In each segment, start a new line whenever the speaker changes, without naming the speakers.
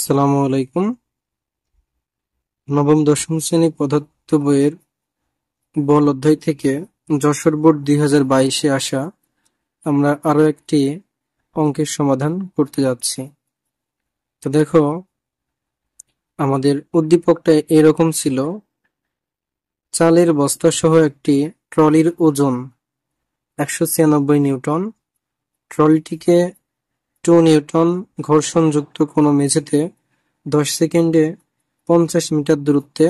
আসসালামু আলাইকুম। নবম দশম শ্রেণী পদার্থ বইয়ের বল অধ্যায় থেকে যশোর বোর্ড 2022-এ আসা আমরা আরো একটি অঙ্কের সমাধান করতে যাচ্ছি। তো দেখো, আমাদের উদ্দীপকটা এরকম ছিল: চালের বস্তা সহ একটি ট্রলির ওজন 196 নিউটন। ট্রলিটিকে 2 নিউটন ঘর্ষণযুক্ত কোনো মেঝেতে 10 সেকেন্ডে 50 মিটার দূরত্বে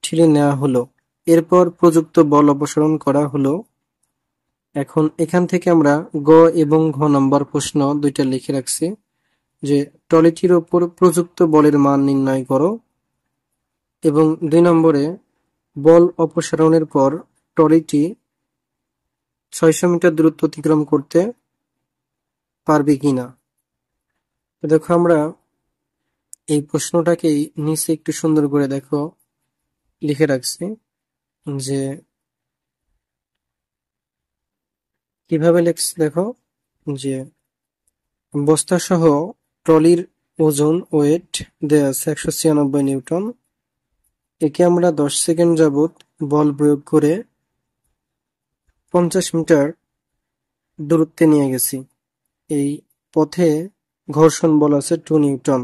ঠেলে নেওয়া হলো। এরপর প্রযুক্ত বল অপসারণ করা হলো। এখন এখান থেকে আমরা গ এবং ঘ নম্বর প্রশ্ন দুইটা লিখে রাখছি যে ট্রলিটির ওপর প্রযুক্ত বলের মান নির্ণয় করো, এবং 2 নম্বরে বল অপসারণের পর ট্রলিটি 600 মিটার দূরত্ব অতিক্রম করতে পারবে কিনা। তো দেখো, আমরা এই প্রশ্নটাকেই নিচে একটু সুন্দর করে দেখো লিখে রাখছি যে কিভাবে লিখছি। দেখো যে বস্তা সহ ট্রলির ওজন ওয়েট দেয়া আছে 196 নিউটন। একে আমরা 10 সেকেন্ড যাবত বল প্রয়োগ করে 50 মিটার দূরত্বে নিয়ে গেছি। এই পথে ঘর্ষণ বল আছে 2 নিউটন।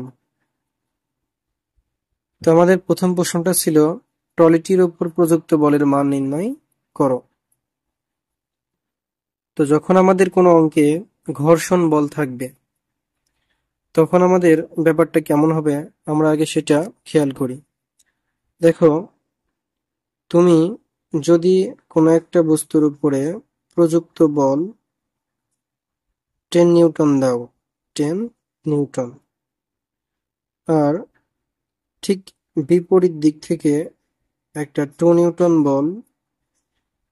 তো আমাদের প্রথম প্রশ্নটা ছিল ট্রলিটির উপর প্রযুক্ত বলের মান নির্ণয় করো। তো যখন আমাদের কোনো অঙ্কে ঘর্ষণ বল থাকবে তখন আমাদের ব্যাপারটা কেমন হবে আমরা আগে সেটা খেয়াল করি। দেখো, তুমি যদি কোনো একটা বস্তুর উপরে প্রযুক্ত বল 10 নিউটন দাও, 10 নিউটন, আর ঠিক বিপরীত দিক থেকে একটা 2 নিউটন বল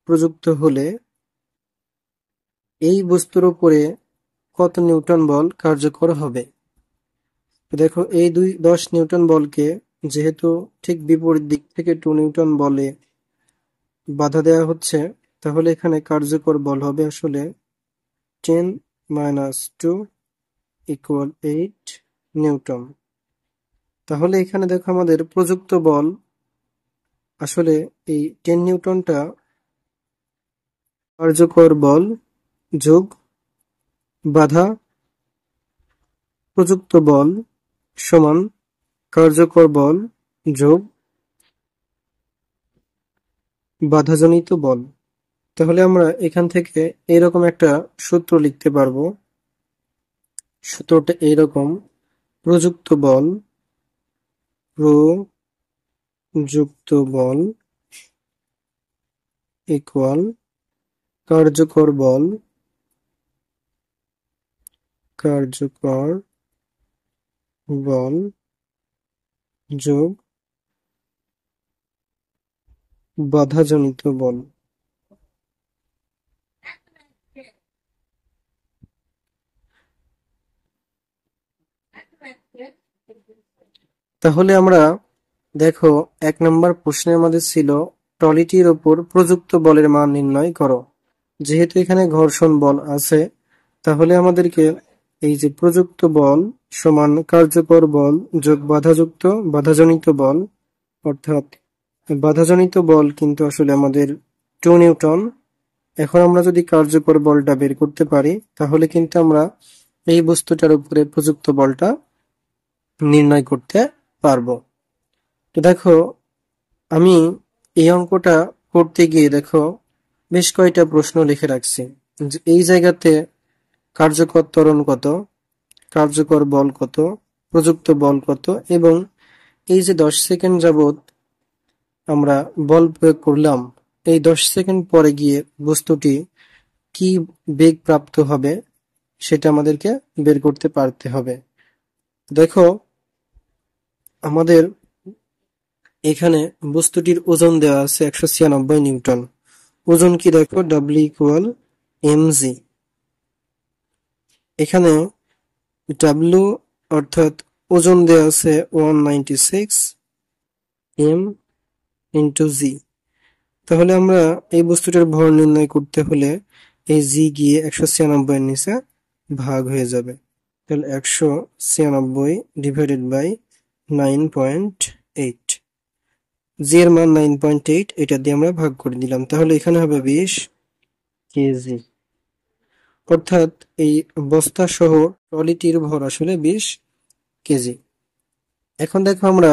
প্রযুক্ত হলে এই বস্তুর উপরে কত নিউটন বল কার্যকর হবে। দেখো, এই 10 নিউটন বলকে যেহেতু ঠিক বিপরীত দিক থেকে 2 নিউটন বলে বাধা দেওয়া হচ্ছে, তাহলে এখানে কার্যকর বল হবে আসলে 10 minus 2 equal 8 নিউটন। তাহলে এখানে দেখো, আমাদের প্রযুক্ত বল আসলে এই 10 নিউটনটা কার্যকর বল যোগ বাধা, প্রযুক্ত বল সমান কার্যকর বল যোগ বাধাজনিত বল। তাহলে আমরা এখান থেকে এইরকম একটা সূত্র লিখতে পারবো। সূত্রটা এইরকম: প্রযুক্ত বল ইকুয়াল কার্যকর বল যোগ বাধাজনিত বল। তাহলে আমরা দেখো, 1 নম্বর প্রশ্নে আমাদের ছিল ট্রলিটির ওপর প্রযুক্ত বলের মান নির্ণয় করো। যেহেতু এখানে ঘর্ষণ বল আছে, তাহলে আমাদেরকে এই যে প্রযুক্ত বল সমান কার্যকর বল যোগ বাধাজনিত বল, অর্থাৎ বাধাজনিত বল কিন্তু আসলে আমাদের 2 নিউটন। এখন আমরা যদি কার্যকর বলটা বের করতে পারি তাহলে কিন্তু আমরা এই বস্তুটার উপরে প্রযুক্ত বলটা নির্ণয় করতে পারবো। তো দেখো, আমি এই অঙ্কটা করতে গিয়ে দেখো বেশ কয়টা প্রশ্ন লিখে রাখছি। এই জায়গাতে কার্যকর ত্বরণ কত, কার্যকর বল কত, প্রযুক্ত বল কত, এবং এই যে 10 সেকেন্ড যাবত আমরা বল প্রয়োগ করলাম, এই 10 সেকেন্ড পরে গিয়ে বস্তুটি কি বেগ প্রাপ্ত হবে সেটা আমাদেরকে বের করতে পারতে হবে। দেখো, আমাদের এখানে বস্তুটির ওজন দেওয়া আছে 196 নিউটন। ওজন কি দেখো, W ইকুয়াল mg। এখানে W অর্থাৎ ওজন দেওয়া আছে 196 m ইন্টু জি। তাহলে আমরা এই বস্তুটার ভর নির্ণয় করতে হলে এই জি গিয়ে 196 এর নিচে ভাগ হয়ে যাবে। তাহলে 196 ডিভাইডেড বাই 9.8, জি এর মান 9.8, এটা দিয়ে আমরা ভাগ করে দিলাম, তাহলে এখানে হবে 20 কেজি। অর্থাৎ এই বস্তা সহ ট্রলিটির ভর আসলে 20 কেজি। এখন দেখো আমরা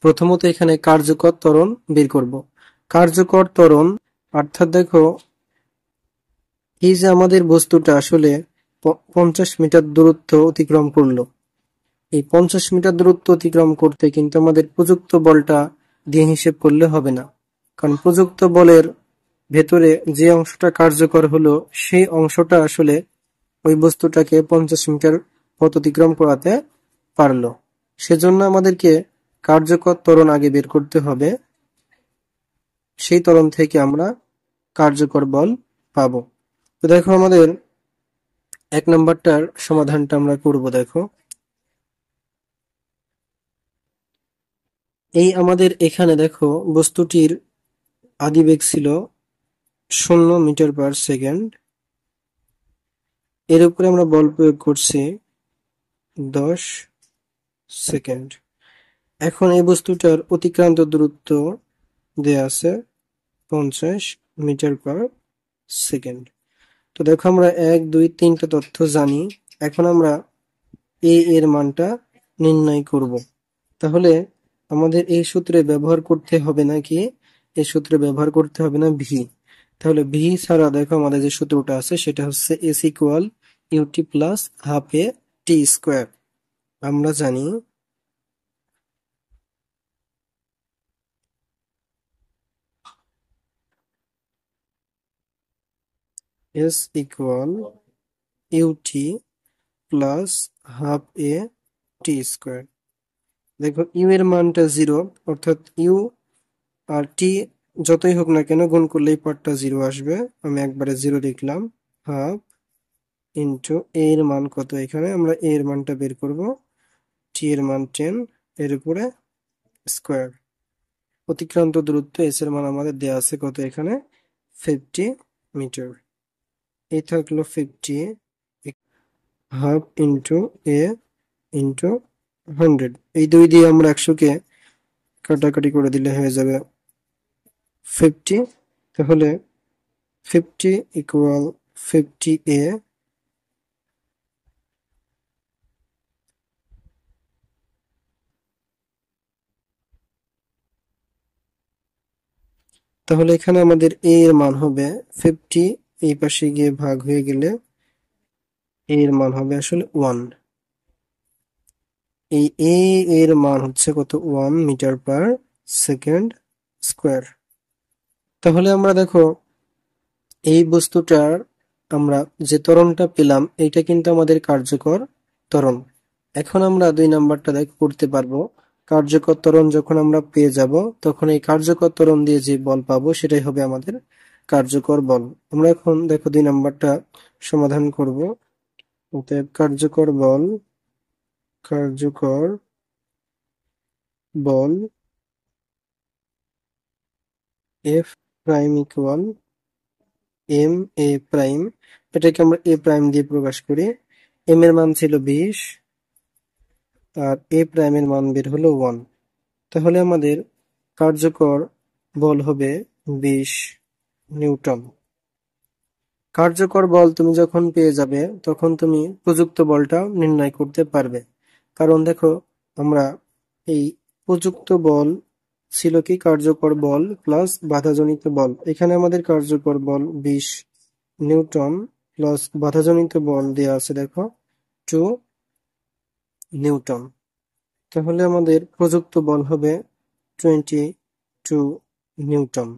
প্রথমত এখানে কার্যকর ত্বরণ বের করব। কার্যকর ত্বরণ অর্থাৎ দেখো এই যে আমাদের বস্তুটা আসলে 50 মিটার দূরত্ব অতিক্রম করলো, এই 50 মিটার দূরত্ব অতিক্রম করতে কিন্তু আমাদের প্রযুক্ত বলটা দিয়ে হিসেব করলে হবে না, কারণ প্রযুক্ত বলের ভেতরে যে অংশটা কার্যকর হলো সেই অংশটা আসলে ওই বস্তুটাকে 50 মিটার পথ অতিক্রম করাতে পারলো। সেজন্য আমাদেরকে কার্যকর ত্বরণ আগে বের করতে হবে, সেই ত্বরণ থেকে আমরা কার্যকর বল পাবো। তো দেখো আমাদের 1 নাম্বারটার সমাধানটা আমরা করব। দেখো এই আমাদের এখানে দেখো বস্তুটির আদিবেগ ছিল 0 মিটার পার সেকেন্ড, এর উপরে আমরা বল প্রয়োগ করছি 10 সেকেন্ড। এখন এই বস্তুটার অতিক্রান্ত দূরত্ব দেয়া আছে 50 মিটার পার সেকেন্ড। তো দেখো আমরা 1, 2, 3টা তথ্য জানি। এখন আমরা এর মানটা নির্ণয় করব। তাহলে আমাদের এই সূত্রে ব্যবহার করতে হবে নাকি, এই সূত্রে ব্যবহার করতে হবে না ভি। তাহলে ভি ছাড়া দেখো আমাদের যে সূত্রটা আছে সেটা হচ্ছে S equal U T plus half A T square. আমরা জানি S equal U T plus half A T square. দেখো ইউ এর মানটা 0, অর্থাৎ ইউ আর টি যতই হোক না কেন গুণ করলেই পার্টটা 0 আসবে। আমি একবারে 0 লিখলাম। হাফ ইন্টু এ এর মান কত, এখানে আমরা এ এর মানটা বের করব, টি এর মান 10, এর উপরে স্কোয়ার। অতিক্রান্ত দূরত্ব এস এর মান আমাদের দেয়া আছে কত, এখানে 50 মিটার। এই থাকলো 50, হাফ ইন্টু এ ইন্টু 100, এই দুই দিয়ে আমরা 100-কে কাটাকাটি করে দিলে হয়ে যাবে 50। তাহলে 50 ইকুয়াল 50 এ। তাহলে এখানে আমাদের এ এর মান হবে 50, এই পাশে গিয়ে ভাগ হয়ে গেলে এ এর মান হবে আসলে 1। এই এ এর মান হচ্ছে কত, 1 মিটার পার সেকেন্ড স্কোয়ার। তাহলে আমরা দেখো এই বস্তুটার আমরা যে ত্বরণটা পেলাম এইটা কিন্তু আমাদের কার্যকর ত্বরণ। এখন আমরা 2 নাম্বারটা করতে পারবো। কার্যকর ত্বরণ যখন আমরা পেয়ে যাব তখন এই কার্যকর ত্বরণ দিয়ে যে বল পাবো সেটাই হবে আমাদের কার্যকর বল। আমরা এখন দেখো 2 নাম্বারটা সমাধান করব। অতএব কার্যকর বল F prime equal M A prime, এটাকে আমরা এ প্রাইম দিয়ে প্রকাশ করি। এম এর মান ছিল 20 আর এ প্রাইমের মান বের হলো 1। তাহলে আমাদের কার্যকর বল হবে 20 নিউটন। কার্যকর বল তুমি যখন পেয়ে যাবে তখন তুমি প্রযুক্ত বলটা নির্ণয় করতে পারবে। কারণ দেখো আমরা এই প্রযুক্ত বল ছিল কি কার্যকর বল প্লাস বাধাজনিত বল, এখানে আমাদের কার্যকর বল 20 নিউটন প্লাস বাধাজনিত বল দেওয়া আছে দেখো 2 নিউটন। তাহলে আমাদের প্রযুক্ত বল হবে 22 নিউটন।